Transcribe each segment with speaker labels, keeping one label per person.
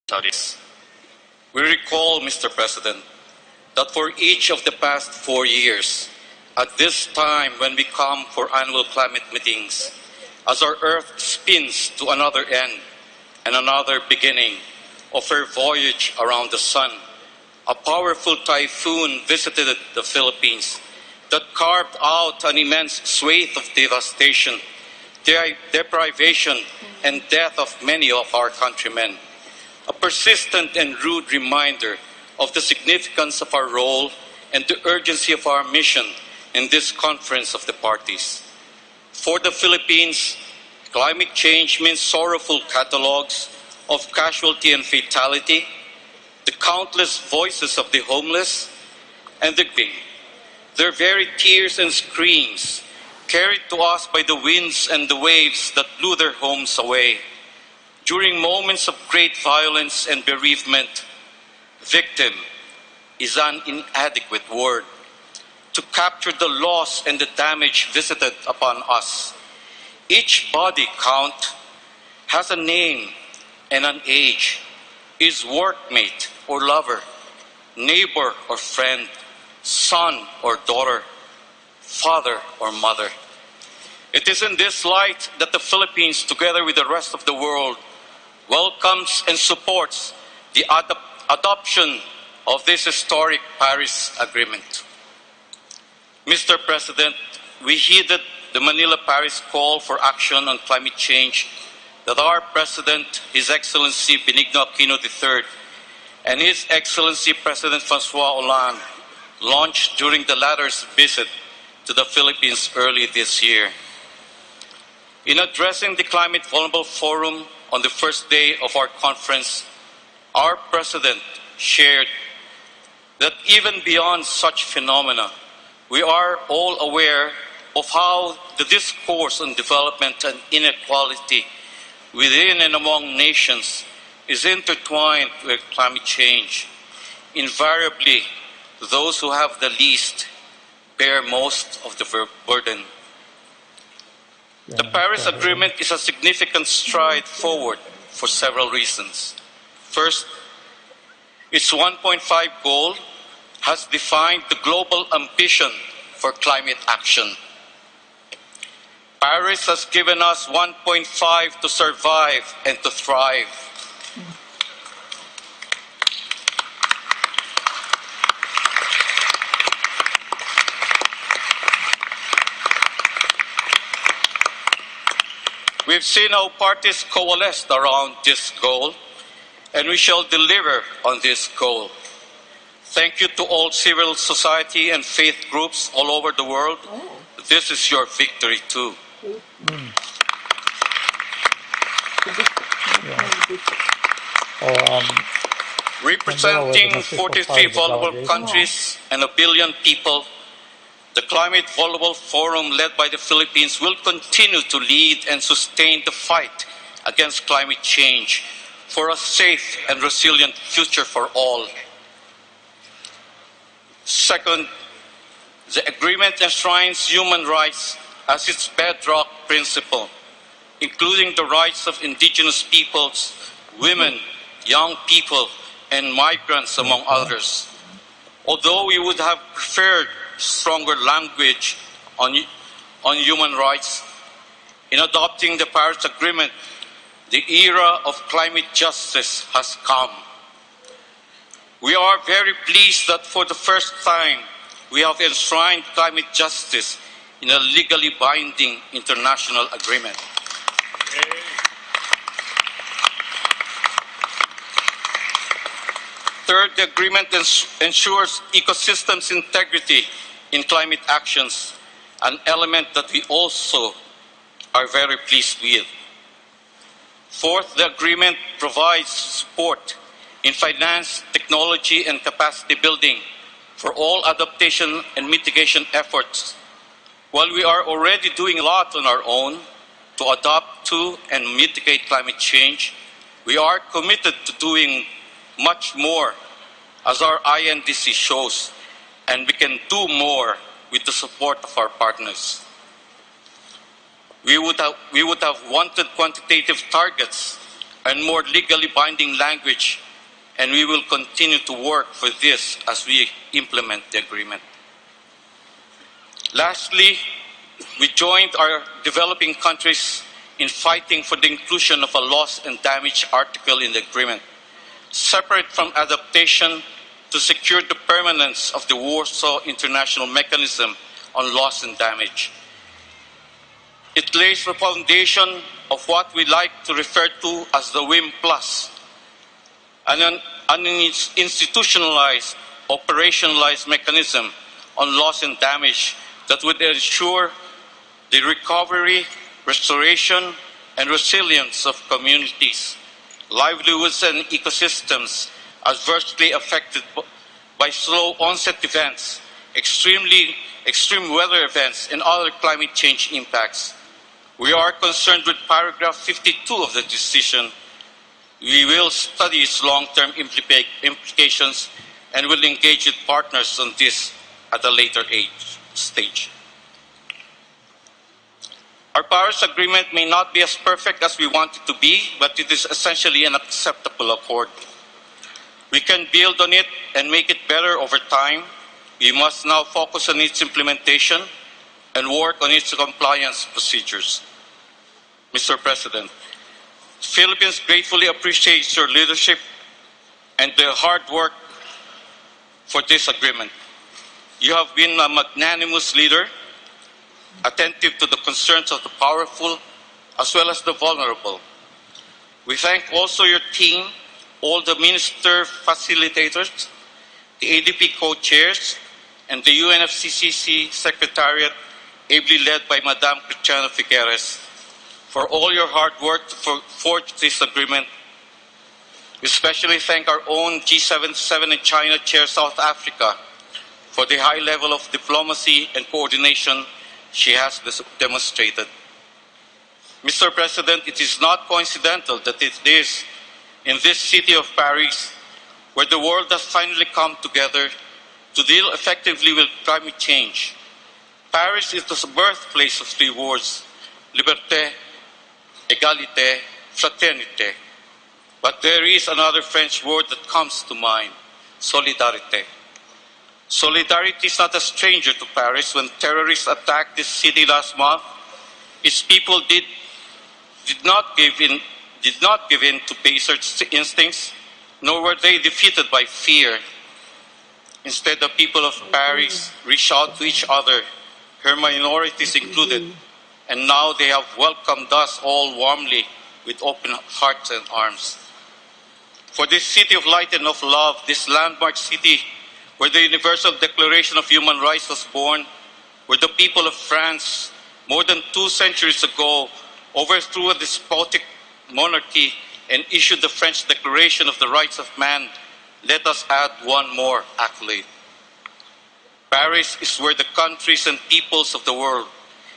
Speaker 1: studies. We recall, Mr. President, that for each of the past 4 years, at this time when we come for annual climate meetings, as our Earth spins to another end and another beginning of her voyage around the sun, a powerful typhoon visited the Philippines that carved out an immense swathe of devastation, deprivation, and death of many of our countrymen. A persistent and rude reminder of the significance of our role and the urgency of our mission in this conference of the parties. For the Philippines, climate change means sorrowful catalogs of casualty and fatality, the countless voices of the homeless and the grieving, their very tears and screams carried to us by the winds and the waves that blew their homes away. During moments of great violence and bereavement, victim is an inadequate word to capture the loss and the damage visited upon us. Each body count has a name and an age, is workmate or lover, neighbor or friend, son or daughter, father or mother. It is in this light that the Philippines, together with the rest of the world, welcomes and supports the adoption of this historic Paris Agreement. Mr. President, we heeded the Manila-Paris call for action on climate change that our President, His Excellency Benigno Aquino III, and His Excellency President Francois Hollande launched during the latter's visit to the Philippines early this year. In addressing the Climate Vulnerable Forum on the first day of our conference, our President shared that even beyond such phenomena, we are all aware of how the discourse on development and inequality within and among nations is intertwined with climate change. Invariably, those who have the least bear most of the burden. The Paris Agreement is a significant stride forward for several reasons. First, its 1.5 goal has defined the global ambition for climate action. Paris has given us 1.5 to survive and to thrive. We've seen how parties coalesced around this goal, and we shall deliver on this goal. Thank you to all civil society and faith groups all over the world. This is your victory too. Representing 43 vulnerable countries and 1 billion people, the Climate Vulnerable Forum led by the Philippines will continue to lead and sustain the fight against climate change for a safe and resilient future for all. Second, the agreement enshrines human rights as its bedrock principle, including the rights of indigenous peoples, women, young people, and migrants, among others. Although we would have preferred stronger language on human rights, in adopting the Paris Agreement, the era of climate justice has come. We are very pleased that for the first time, we have enshrined climate justice in a legally binding international agreement. Third, the agreement ensures ecosystems integrity in climate actions, an element that we also are very pleased with. Fourth, the agreement provides support in finance, technology, and capacity building for all adaptation and mitigation efforts. While we are already doing a lot on our own to adapt to and mitigate climate change, we are committed to doing much more, as our INDC shows, and we can do more with the support of our partners. We would have wanted quantitative targets and more legally binding language, and we will continue to work for this as we implement the agreement. Lastly, we joined our developing countries in fighting for the inclusion of a loss and damage article in the agreement, separate from adaptation, to secure the permanence of the Warsaw International Mechanism on Loss and Damage. It lays the foundation of what we like to refer to as the WIM Plus, an institutionalized, operationalized mechanism on loss and damage that would ensure the recovery, restoration, and resilience of communities, livelihoods, and ecosystems adversely affected by slow onset events, extreme weather events, and other climate change impacts. We are concerned with paragraph 52 of the decision. We will study its long-term implications and will engage with partners on this at a later stage. Our Paris Agreement may not be as perfect as we want it to be, but it is essentially an acceptable accord. We can build on it and make it better over time. We must now focus on its implementation and work on its compliance procedures. Mr. President, the Philippines gratefully appreciates your leadership and the hard work for this agreement. You have been a magnanimous leader, attentive to the concerns of the powerful as well as the vulnerable. We thank also your team, all the minister facilitators, the ADP co-chairs, and the UNFCCC Secretariat, ably led by Madame Cristiana Figueres, for all your hard work to forge this agreement. We especially thank our own G77 and China Chair South Africa for the high level of diplomacy and coordination she has demonstrated. Mr. President, it is not coincidental that it is in this city of Paris where the world has finally come together to deal effectively with climate change. Paris is the birthplace of three words: liberté, égalité, fraternité. But there is another French word that comes to mind: solidarité. Solidarity is not a stranger to Paris. When terrorists attacked this city last month, its people did not give in to baser instincts, nor were they defeated by fear. Instead, the people of Paris reached out to each other, her minorities included, and now they have welcomed us all warmly with open hearts and arms. For this city of light and of love, this landmark city where the Universal Declaration of Human Rights was born, where the people of France, more than 2 centuries ago, overthrew a despotic monarchy and issued the French Declaration of the Rights of Man, let us add one more accolade. Paris is where the countries and peoples of the world,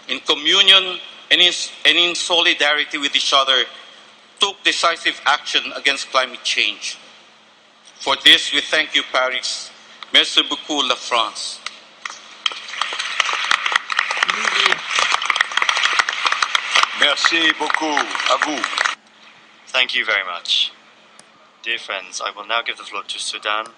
Speaker 1: in communion and in solidarity with each other, took decisive action against climate change. For this, we thank you, Paris. Merci beaucoup, la France.
Speaker 2: Merci beaucoup à vous.
Speaker 3: Thank you very much. Dear friends, I will now give the floor to Sudan.